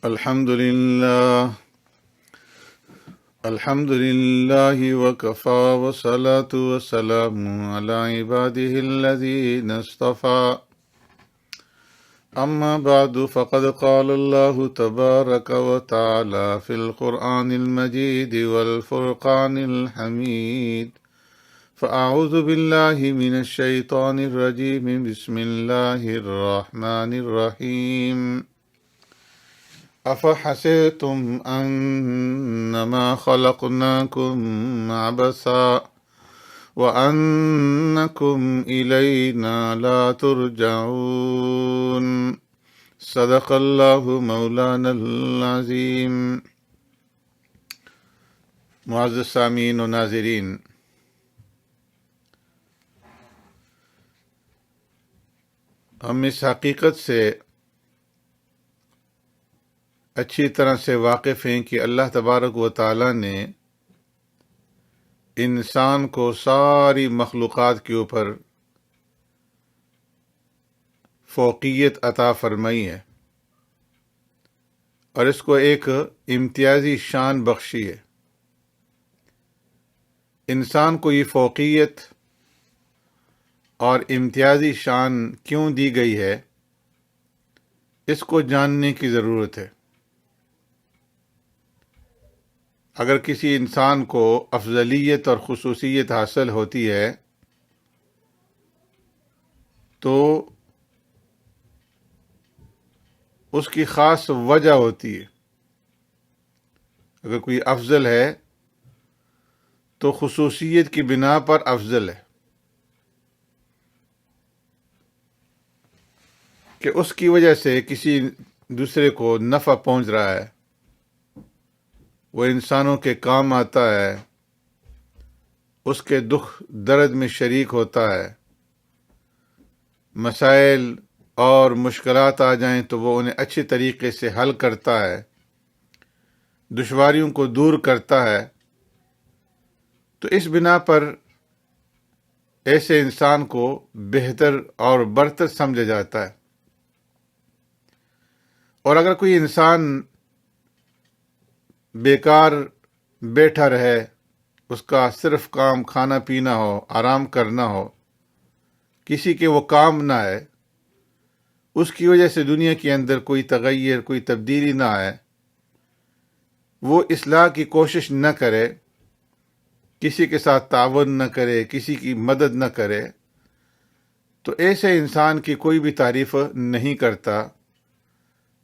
الحمد لله وكفى والصلاة والسلام على عباده الذين اصطفى أما بعد فقد قال الله تبارك وتعالى في القرآن المجيد والفرقان الحميد فأعوذ بالله من الشيطان الرجيم بسم الله الرحمن الرحيم أفحسبتم أنما خلقناكم عبثا وأنكم إلينا لا ترجعون صدق الله مولانا العظيم۔ معزز سامعین و ناظرین، ہم اس حقیقت سے اچھی طرح سے واقف ہیں کہ اللہ تبارک و تعالی نے انسان کو ساری مخلوقات کے اوپر فوقیت عطا فرمائی ہے اور اس کو ایک امتیازی شان بخشی ہے۔ انسان کو یہ فوقیت اور امتیازی شان کیوں دی گئی ہے، اس کو جاننے کی ضرورت ہے۔ اگر کسی انسان کو افضلیت اور خصوصیت حاصل ہوتی ہے تو اس کی خاص وجہ ہوتی ہے۔ اگر کوئی افضل ہے تو خصوصیت کی بنا پر افضل ہے کہ اس کی وجہ سے کسی دوسرے کو نفع پہنچ رہا ہے، وہ انسانوں کے کام آتا ہے، اس کے دکھ درد میں شریک ہوتا ہے، مسائل اور مشکلات آ جائیں تو وہ انہیں اچھی طریقے سے حل کرتا ہے، دشواریوں کو دور کرتا ہے، تو اس بنا پر ایسے انسان کو بہتر اور برتر سمجھا جاتا ہے۔ اور اگر کوئی انسان بیکار بیٹھا رہے، اس کا صرف کام کھانا پینا ہو، آرام کرنا ہو، کسی کے وہ کام نہ آئے، اس کی وجہ سے دنیا کے اندر کوئی تغیر، کوئی تبدیلی نہ آئے، وہ اصلاح کی کوشش نہ کرے، کسی کے ساتھ تعاون نہ کرے، کسی کی مدد نہ کرے، تو ایسے انسان کی کوئی بھی تعریف نہیں کرتا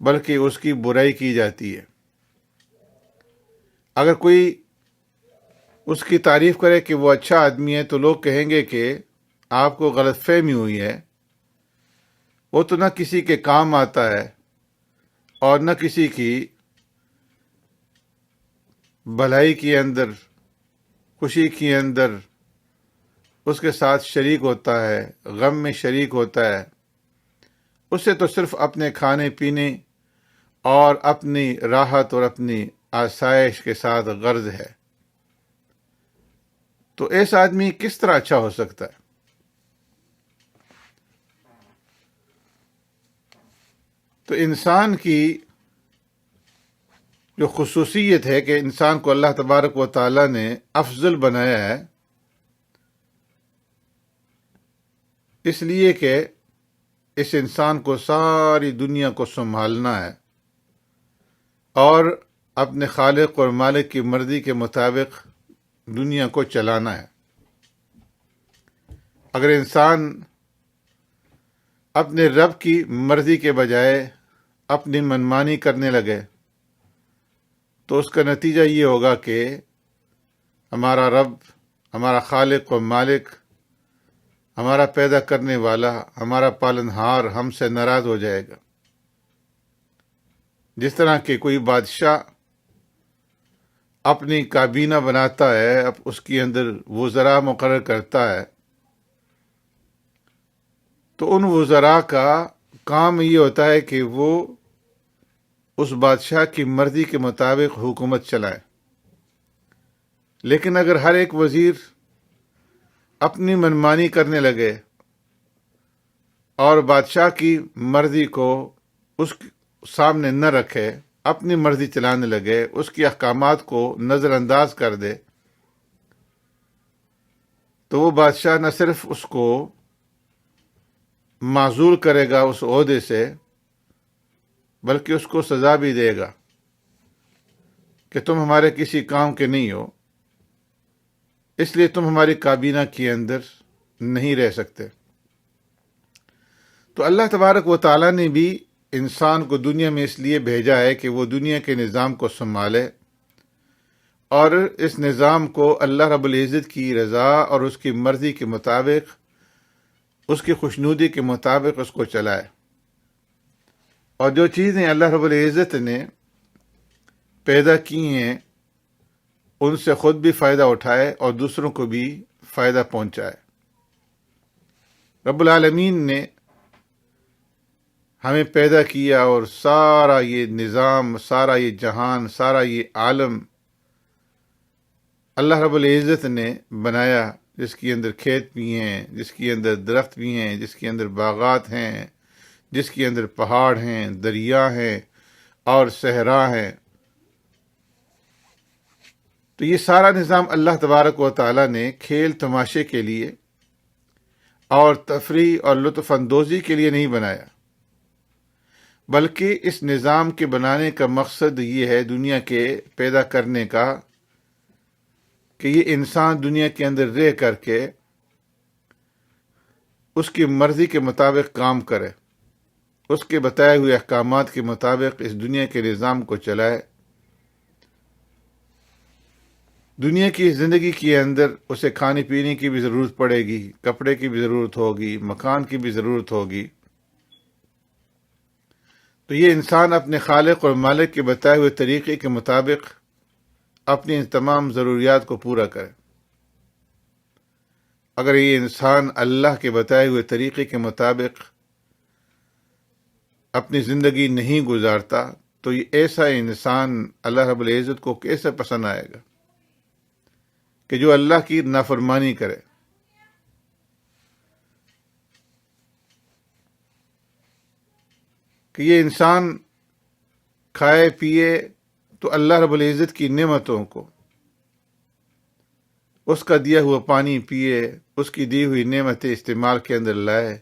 بلکہ اس کی برائی کی جاتی ہے۔ اگر کوئی اس کی تعریف کرے کہ وہ اچھا آدمی ہے تو لوگ کہیں گے کہ آپ کو غلط فہمی ہوئی ہے، وہ تو نہ کسی کے کام آتا ہے اور نہ کسی کی بھلائی کے اندر، خوشی کے اندر اس کے ساتھ شریک ہوتا ہے، غم میں شریک ہوتا ہے، اسے تو صرف اپنے کھانے پینے اور اپنی راحت اور اپنی آسائش کے ساتھ غرض ہے، تو ایسا آدمی کس طرح اچھا ہو سکتا ہے؟ تو انسان کی جو خصوصیت ہے کہ انسان کو اللہ تبارک و تعالی نے افضل بنایا ہے، اس لیے کہ اس انسان کو ساری دنیا کو سنبھالنا ہے اور اپنے خالق اور مالک کی مرضی کے مطابق دنیا کو چلانا ہے۔ اگر انسان اپنے رب کی مرضی کے بجائے اپنی منمانی کرنے لگے تو اس کا نتیجہ یہ ہوگا کہ ہمارا رب، ہمارا خالق و مالک، ہمارا پیدا کرنے والا، ہمارا پالنہار ہم سے ناراض ہو جائے گا۔ جس طرح کہ کوئی بادشاہ اپنی کابینہ بناتا ہے، اب اس کے اندر وزراء مقرر کرتا ہے، تو ان وزراء کا کام یہ ہوتا ہے کہ وہ اس بادشاہ کی مرضی کے مطابق حکومت چلائیں۔ لیکن اگر ہر ایک وزیر اپنی منمانی کرنے لگے اور بادشاہ کی مرضی کو اس سامنے نہ رکھے اپنی مرضی چلانے لگے، اس کے احکامات کو نظر انداز کر دے، تو وہ بادشاہ نہ صرف اس کو معزول کرے گا اس عہدے سے، بلکہ اس کو سزا بھی دے گا کہ تم ہمارے کسی کام کے نہیں ہو، اس لیے تم ہماری کابینہ کے اندر نہیں رہ سکتے۔ تو اللہ تبارک و تعالیٰ نے بھی انسان کو دنیا میں اس لیے بھیجا ہے کہ وہ دنیا کے نظام کو سنبھالے اور اس نظام کو اللہ رب العزت کی رضا اور اس کی مرضی کے مطابق، اس کی خوشنودی کے مطابق اس کو چلائے، اور جو چیزیں اللہ رب العزت نے پیدا کی ہیں ان سے خود بھی فائدہ اٹھائے اور دوسروں کو بھی فائدہ پہنچائے۔ رب العالمین نے ہمیں پیدا کیا اور سارا یہ نظام، سارا یہ جہان، سارا یہ عالم اللہ رب العزت نے بنایا، جس کے اندر کھیت بھی ہیں، جس کے اندر درخت بھی ہیں، جس کے اندر باغات ہیں، جس کے اندر پہاڑ ہیں، دریا ہیں اور صحرا ہیں۔ تو یہ سارا نظام اللہ تبارک و تعالیٰ نے کھیل تماشے کے لیے اور تفریح اور لطف اندوزی کے لیے نہیں بنایا، بلکہ اس نظام کے بنانے کا مقصد یہ ہے دنیا کے پیدا کرنے کا کہ یہ انسان دنیا کے اندر رہ کر کے اس کی مرضی کے مطابق کام کرے، اس کے بتائے ہوئے احکامات کے مطابق اس دنیا کے نظام کو چلائے۔ دنیا کی زندگی کے اندر اسے کھانے پینے کی بھی ضرورت پڑے گی، کپڑے کی بھی ضرورت ہوگی، مکان کی بھی ضرورت ہوگی۔ تو یہ انسان اپنے خالق اور مالک کے بتائے ہوئے طریقے کے مطابق اپنی ان تمام ضروریات کو پورا کرے۔ اگر یہ انسان اللہ کے بتائے ہوئے طریقے کے مطابق اپنی زندگی نہیں گزارتا تو یہ ایسا انسان اللہ رب العزت کو کیسے پسند آئے گا کہ جو اللہ کی نافرمانی کرے۔ کہ یہ انسان کھائے پیے تو اللہ رب العزت کی نعمتوں کو، اس کا دیا ہوا پانی پیے، اس کی دی ہوئی نعمتیں استعمال کے اندر لائے،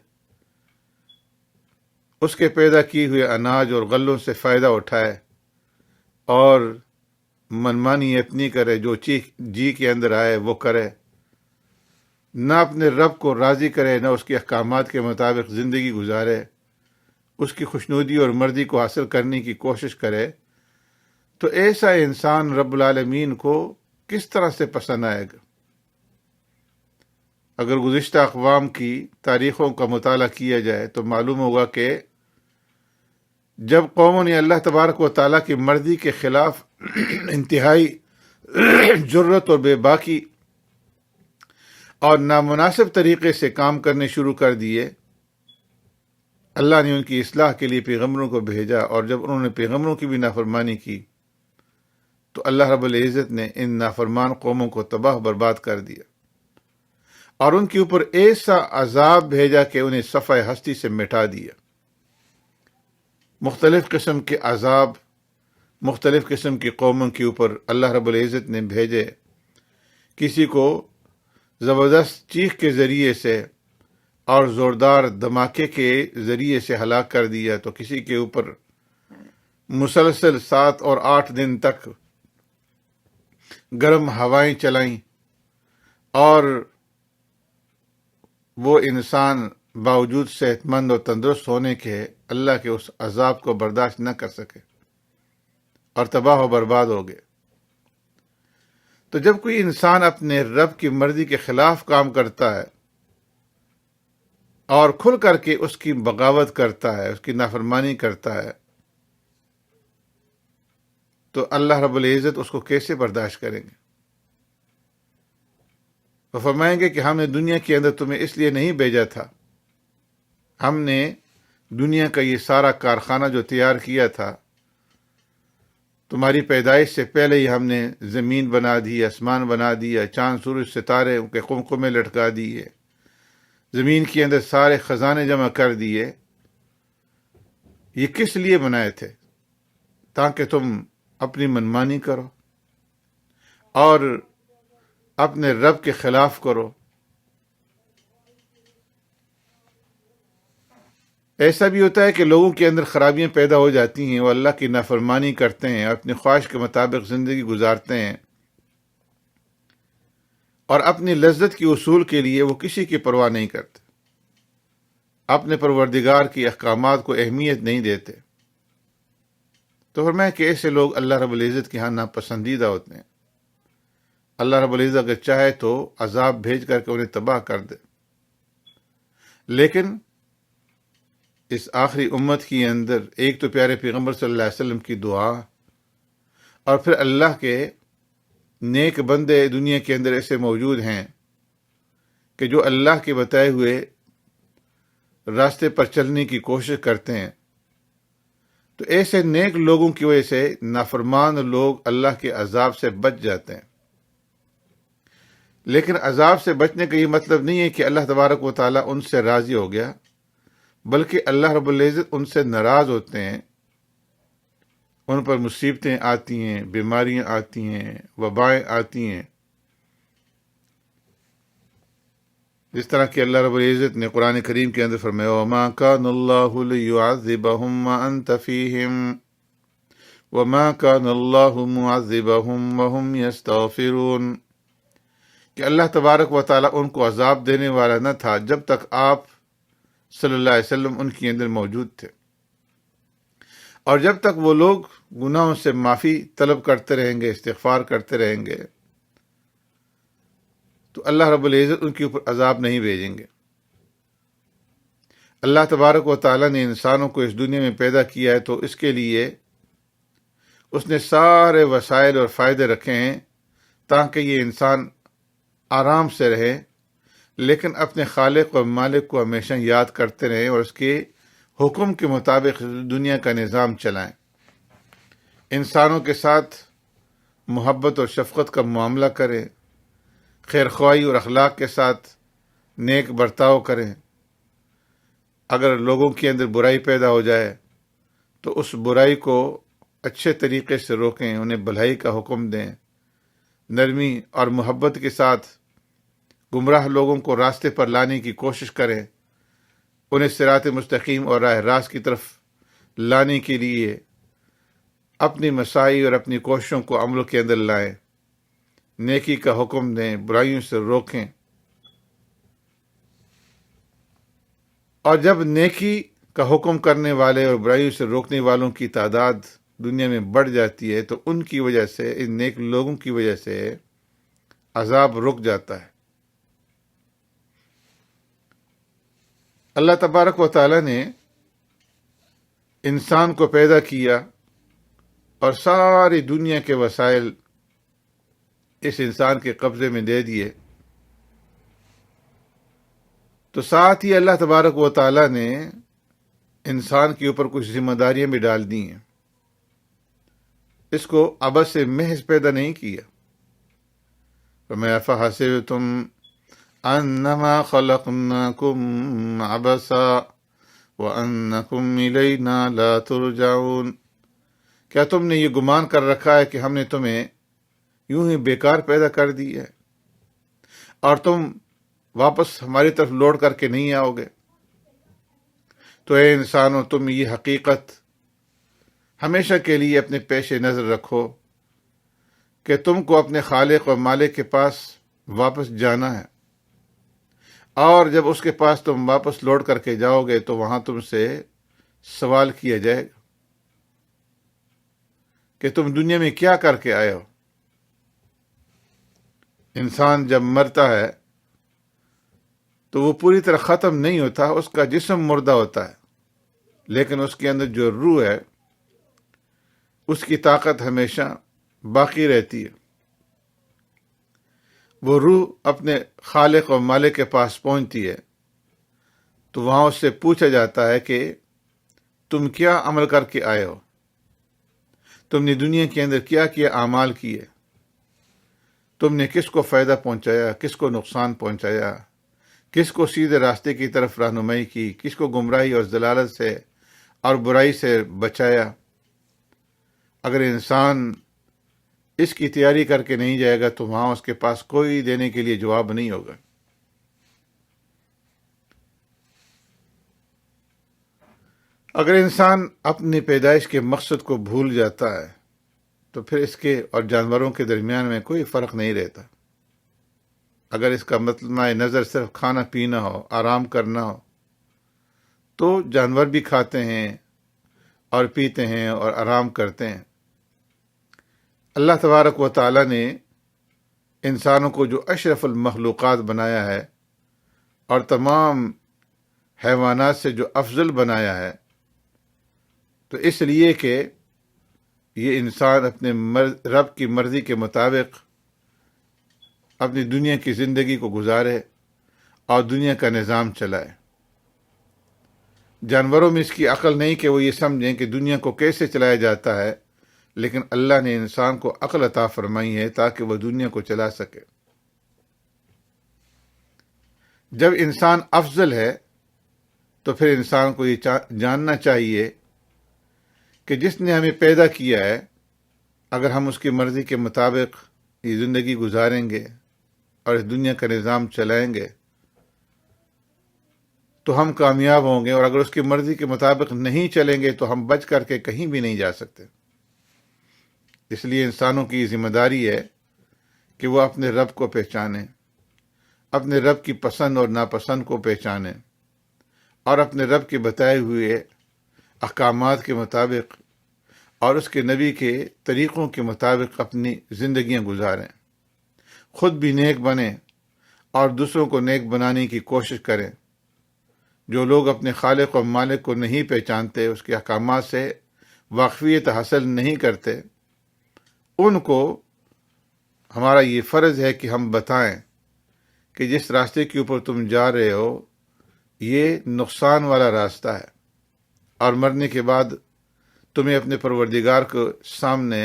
اس کے پیدا کیے ہوئے اناج اور غلوں سے فائدہ اٹھائے اور منمانی اپنی کرے، جو جی کے اندر آئے وہ کرے، نہ اپنے رب کو راضی کرے، نہ اس کے احکامات کے مطابق زندگی گزارے، اس کی خوشنودی اور مرضی کو حاصل کرنے کی کوشش کرے، تو ایسا انسان رب العالمین کو کس طرح سے پسند آئے گا؟ اگر گزشتہ اقوام کی تاریخوں کا مطالعہ کیا جائے تو معلوم ہوگا کہ جب قوموں نے اللہ تبارک و تعالیٰ کی مرضی کے خلاف انتہائی جرت اور بے باکی اور نامناسب طریقے سے کام کرنے شروع کر دیے، اللہ نے ان کی اصلاح کے لیے پیغمبروں کو بھیجا، اور جب انہوں نے پیغمبروں کی بھی نافرمانی کی تو اللہ رب العزت نے ان نافرمان قوموں کو تباہ برباد کر دیا اور ان کے اوپر ایسا عذاب بھیجا کہ انہیں صفحہ ہستی سے مٹا دیا۔ مختلف قسم کے عذاب مختلف قسم کی قوموں کے اوپر اللہ رب العزت نے بھیجے، کسی کو زبردست چیخ کے ذریعے سے اور زوردار دھماکے کے ذریعے سے ہلاک کر دیا، تو کسی کے اوپر مسلسل 7 اور 8 دن تک گرم ہوائیں چلائیں اور وہ انسان باوجود صحت مند اور تندرست ہونے کے اللہ کے اس عذاب کو برداشت نہ کر سکے اور تباہ و برباد ہو گئے۔ تو جب کوئی انسان اپنے رب کی مرضی کے خلاف کام کرتا ہے اور کھل کر کے اس کی بغاوت کرتا ہے، اس کی نافرمانی کرتا ہے، تو اللہ رب العزت اس کو کیسے برداشت کریں گے؟ وہ فرمائیں گے کہ ہم نے دنیا کے اندر تمہیں اس لیے نہیں بھیجا تھا، ہم نے دنیا کا یہ سارا کارخانہ جو تیار کیا تھا، تمہاری پیدائش سے پہلے ہی ہم نے زمین بنا دی، آسمان بنا دیا، چاند سورج ستارے ان کے قمقمے لٹکا دیے، زمین کے اندر سارے خزانے جمع کر دیے۔ یہ کس لیے بنائے تھے؟ تاکہ تم اپنی منمانی کرو اور اپنے رب کے خلاف کرو۔ ایسا بھی ہوتا ہے کہ لوگوں کے اندر خرابیاں پیدا ہو جاتی ہیں، وہ اللہ کی نافرمانی کرتے ہیں، اپنی خواہش کے مطابق زندگی گزارتے ہیں، اور اپنی لذت کی اصول کے لیے وہ کسی کی پرواہ نہیں کرتے، اپنے پروردگار کی احکامات کو اہمیت نہیں دیتے۔ تو فرمایا کہ ایسے لوگ اللہ رب العزت کے ہاں ناپسندیدہ ہوتے ہیں۔ اللہ رب العزت اگر چاہے تو عذاب بھیج کر کے انہیں تباہ کر دے، لیکن اس آخری امت کی اندر ایک تو پیارے پیغمبر صلی اللہ علیہ وسلم کی دعا، اور پھر اللہ کے نیک بندے دنیا کے اندر ایسے موجود ہیں کہ جو اللہ کے بتائے ہوئے راستے پر چلنے کی کوشش کرتے ہیں۔ تو ایسے نیک لوگوں کی وجہ سے نافرمان لوگ اللہ کے عذاب سے بچ جاتے ہیں۔ لیکن عذاب سے بچنے کا یہ مطلب نہیں ہے کہ اللہ تبارک و تعالیٰ ان سے راضی ہو گیا، بلکہ اللہ رب العزت ان سے ناراض ہوتے ہیں، ان پر مصیبتیں آتی ہیں، بیماریاں آتی ہیں، وبائیں آتی ہیں، جس طرح کہ اللہ رب العزت نے قرآن کریم کے اندر فرمایا وَمَا كَانَ اللَّهُ لِيُعَذِّبَهُمْ وَأَنْتَ فِيهِمْ وَمَا كَانَ اللَّهُ مُعَذِّبَهُمْ وَهُمْ يَسْتَغْفِرُونَ، کہ اللہ تبارک و تعالیٰ ان کو عذاب دینے والا نہ تھا جب تک آپ صلی اللہ علیہ وسلم ان کے اندر موجود تھے، اور جب تک وہ لوگ گناہوں سے معافی طلب کرتے رہیں گے، استغفار کرتے رہیں گے، تو اللہ رب العزت ان کے اوپر عذاب نہیں بھیجیں گے۔ اللہ تبارک و تعالیٰ نے انسانوں کو اس دنیا میں پیدا کیا ہے تو اس کے لیے اس نے سارے وسائل اور فائدے رکھے ہیں تاکہ یہ انسان آرام سے رہے، لیکن اپنے خالق و مالک کو ہمیشہ یاد کرتے رہیں اور اس کے حکم کے مطابق دنیا کا نظام چلائیں، انسانوں کے ساتھ محبت اور شفقت کا معاملہ کریں، خیر خواہی اور اخلاق کے ساتھ نیک برتاؤ کریں۔ اگر لوگوں کے اندر برائی پیدا ہو جائے تو اس برائی کو اچھے طریقے سے روکیں، انہیں بھلائی کا حکم دیں، نرمی اور محبت کے ساتھ گمراہ لوگوں کو راستے پر لانے کی کوشش کریں، انہیں صراط مستقیم اور راہ راست کی طرف لانے کے لیے اپنی مساعی اور اپنی کوششوں کو عمل کے اندر لائیں، نیکی کا حکم دیں، برائیوں سے روکیں۔ اور جب نیکی کا حکم کرنے والے اور برائیوں سے روکنے والوں کی تعداد دنیا میں بڑھ جاتی ہے تو ان کی وجہ سے، ان نیک لوگوں کی وجہ سے عذاب رک جاتا ہے۔ اللہ تبارک و تعالیٰ نے انسان کو پیدا کیا اور ساری دنیا کے وسائل اس انسان کے قبضے میں دے دیے، تو ساتھ ہی اللہ تبارک و تعالیٰ نے انسان کے اوپر کچھ ذمہ داریاں بھی ڈال دی ہیں۔ اس کو عبث سے محض پیدا نہیں کیا۔ فَمَا فَحَسِبْتُمْ أَنَّمَا خَلَقْنَاكُمْ عَبَثًا وَأَنَّكُمْ إِلَيْنَا لَا تُرْجَعُونَ، کیا تم نے یہ گمان کر رکھا ہے کہ ہم نے تمہیں یوں ہی بیکار پیدا کر دی ہے اور تم واپس ہماری طرف لوٹ کر کے نہیں آؤ گے؟ تو اے انسانوں، تم یہ حقیقت ہمیشہ کے لیے اپنے پیش نظر رکھو کہ تم کو اپنے خالق اور مالک کے پاس واپس جانا ہے، اور جب اس کے پاس تم واپس لوٹ کر کے جاؤ گے تو وہاں تم سے سوال کیا جائے گا کہ تم دنیا میں کیا کر کے آئے ہو۔ انسان جب مرتا ہے تو وہ پوری طرح ختم نہیں ہوتا، اس کا جسم مردہ ہوتا ہے، لیکن اس کے اندر جو روح ہے اس کی طاقت ہمیشہ باقی رہتی ہے۔ وہ روح اپنے خالق اور مالک کے پاس پہنچتی ہے تو وہاں اس سے پوچھا جاتا ہے کہ تم کیا عمل کر کے آئے ہو، تم نے دنیا کے اندر کیا کیا اعمال کیے، تم نے کس کو فائدہ پہنچایا، کس کو نقصان پہنچایا، کس کو سیدھے راستے کی طرف رہنمائی کی، کس کو گمراہی اور ضلالت سے اور برائی سے بچایا۔ اگر انسان اس کی تیاری کر کے نہیں جائے گا تو وہاں اس کے پاس کوئی دینے کے لیے جواب نہیں ہوگا۔ اگر انسان اپنی پیدائش کے مقصد کو بھول جاتا ہے تو پھر اس کے اور جانوروں کے درمیان میں کوئی فرق نہیں رہتا۔ اگر اس کا مطلب نظر صرف کھانا پینا ہو، آرام کرنا ہو، تو جانور بھی کھاتے ہیں اور پیتے ہیں اور آرام کرتے ہیں۔ اللہ تبارک و تعالی نے انسانوں کو جو اشرف المخلوقات بنایا ہے اور تمام حیوانات سے جو افضل بنایا ہے، تو اس لیے کہ یہ انسان اپنے رب کی مرضی کے مطابق اپنی دنیا کی زندگی کو گزارے اور دنیا کا نظام چلائے۔ جانوروں میں اس کی عقل نہیں کہ وہ یہ سمجھیں کہ دنیا کو کیسے چلایا جاتا ہے، لیکن اللہ نے انسان کو عقل عطا فرمائی ہے تاکہ وہ دنیا کو چلا سکے۔ جب انسان افضل ہے تو پھر انسان کو یہ جاننا چاہیے کہ جس نے ہمیں پیدا کیا ہے، اگر ہم اس کی مرضی کے مطابق یہ زندگی گزاریں گے اور اس دنیا کا نظام چلائیں گے تو ہم کامیاب ہوں گے، اور اگر اس کی مرضی کے مطابق نہیں چلیں گے تو ہم بچ کر کے کہیں بھی نہیں جا سکتے۔ اس لیے انسانوں کی ذمہ داری ہے کہ وہ اپنے رب کو پہچانیں، اپنے رب کی پسند اور ناپسند کو پہچانیں، اور اپنے رب کے بتائے ہوئے احکامات کے مطابق اور اس کے نبی کے طریقوں کے مطابق اپنی زندگیاں گزاریں۔ خود بھی نیک بنیں اور دوسروں کو نیک بنانے کی کوشش کریں۔ جو لوگ اپنے خالق و مالک کو نہیں پہچانتے، اس کے احکامات سے واقفیت حاصل نہیں کرتے، ان کو ہمارا یہ فرض ہے کہ ہم بتائیں کہ جس راستے کے اوپر تم جا رہے ہو یہ نقصان والا راستہ ہے، اور مرنے کے بعد تمہیں اپنے پروردگار کے سامنے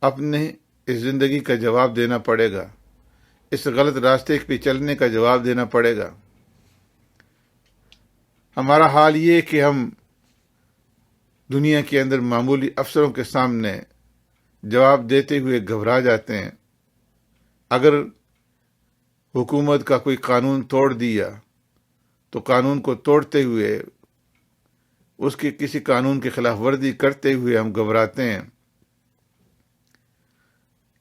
اپنے اس زندگی کا جواب دینا پڑے گا، اس غلط راستے پہ چلنے کا جواب دینا پڑے گا۔ ہمارا حال یہ کہ ہم دنیا کے اندر معمولی افسروں کے سامنے جواب دیتے ہوئے گھبرا جاتے ہیں۔ اگر حکومت کا کوئی قانون توڑ دیا تو قانون کو توڑتے ہوئے، اس کی کسی قانون کی خلاف ورزی کرتے ہوئے ہم گھبراتے ہیں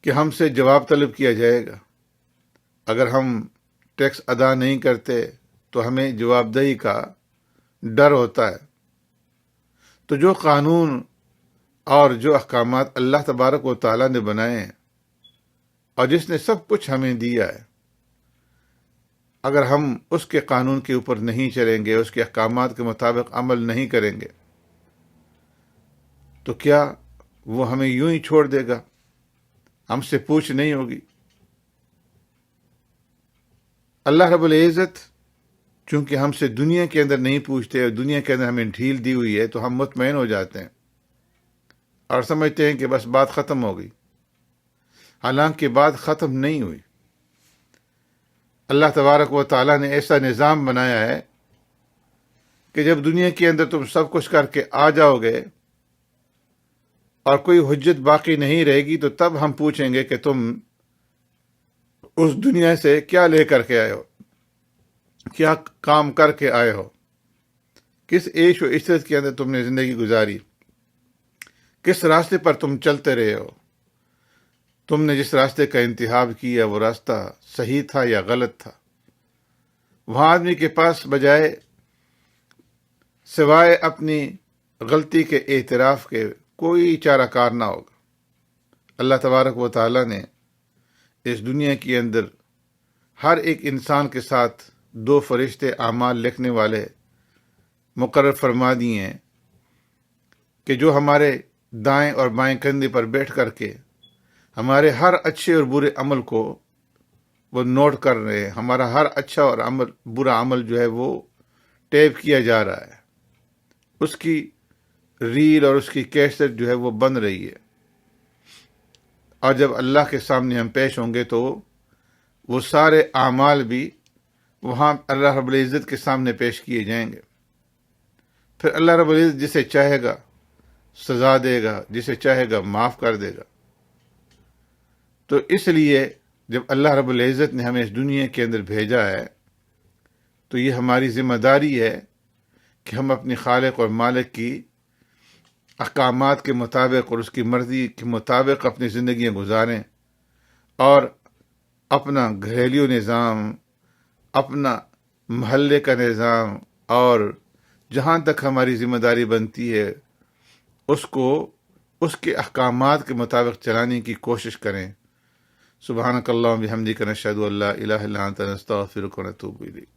کہ ہم سے جواب طلب کیا جائے گا۔ اگر ہم ٹیکس ادا نہیں کرتے تو ہمیں جواب دہی کا ڈر ہوتا ہے۔ تو جو قانون اور جو احکامات اللہ تبارک و تعالی نے بنائے ہیں اور جس نے سب کچھ ہمیں دیا ہے، اگر ہم اس کے قانون کے اوپر نہیں چلیں گے، اس کے احکامات کے مطابق عمل نہیں کریں گے، تو کیا وہ ہمیں یوں ہی چھوڑ دے گا؟ ہم سے پوچھ نہیں ہوگی؟ اللہ رب العزت چونکہ ہم سے دنیا کے اندر نہیں پوچھتے اور دنیا کے اندر ہمیں ڈھیل دی ہوئی ہے، تو ہم مطمئن ہو جاتے ہیں اور سمجھتے ہیں کہ بس بات ختم ہو گئی، حالانکہ بات ختم نہیں ہوئی۔ اللہ تبارک و تعالیٰ نے ایسا نظام بنایا ہے کہ جب دنیا کے اندر تم سب کچھ کر کے آ جاؤ گے اور کوئی حجت باقی نہیں رہے گی، تو تب ہم پوچھیں گے کہ تم اس دنیا سے کیا لے کر کے آئے ہو، کیا کام کر کے آئے ہو، کس عیش و عشرت کے اندر تم نے زندگی گزاری، کس راستے پر تم چلتے رہے ہو، تم نے جس راستے کا انتخاب کیا وہ راستہ صحیح تھا یا غلط تھا۔ وہاں آدمی کے پاس بجائے سوائے اپنی غلطی کے اعتراف کے کوئی چارہ کار نہ ہوگا۔ اللہ تبارک و تعالیٰ نے اس دنیا کے اندر ہر ایک انسان کے ساتھ 2 فرشتے اعمال لکھنے والے مقرر فرما دیے ہیں کہ جو ہمارے دائیں اور بائیں کندھے پر بیٹھ کر کے ہمارے ہر اچھے اور برے عمل کو وہ نوٹ کر رہے ہیں۔ ہمارا ہر اچھا اور برا عمل جو ہے وہ ٹیپ کیا جا رہا ہے، اس کی ریل اور اس کی کیسٹ جو ہے وہ بن رہی ہے، اور جب اللہ کے سامنے ہم پیش ہوں گے تو وہ سارے اعمال بھی وہاں اللہ رب العزت کے سامنے پیش کیے جائیں گے۔ پھر اللہ رب العزت جسے چاہے گا سزا دے گا، جسے چاہے گا معاف کر دے گا۔ تو اس لیے جب اللہ رب العزت نے ہمیں اس دنیا کے اندر بھیجا ہے تو یہ ہماری ذمہ داری ہے کہ ہم اپنی خالق اور مالک کی احکامات کے مطابق اور اس کی مرضی کے مطابق اپنی زندگیاں گزاریں، اور اپنا گھریلو نظام، اپنا محلے کا نظام، اور جہاں تک ہماری ذمہ داری بنتی ہے اس کو اس کے احکامات کے مطابق چلانے کی کوشش کریں۔ سبحانک اللہم بحمدک، نشہد ان لا الہ الا انت، نستغفرک ونتوب الیک۔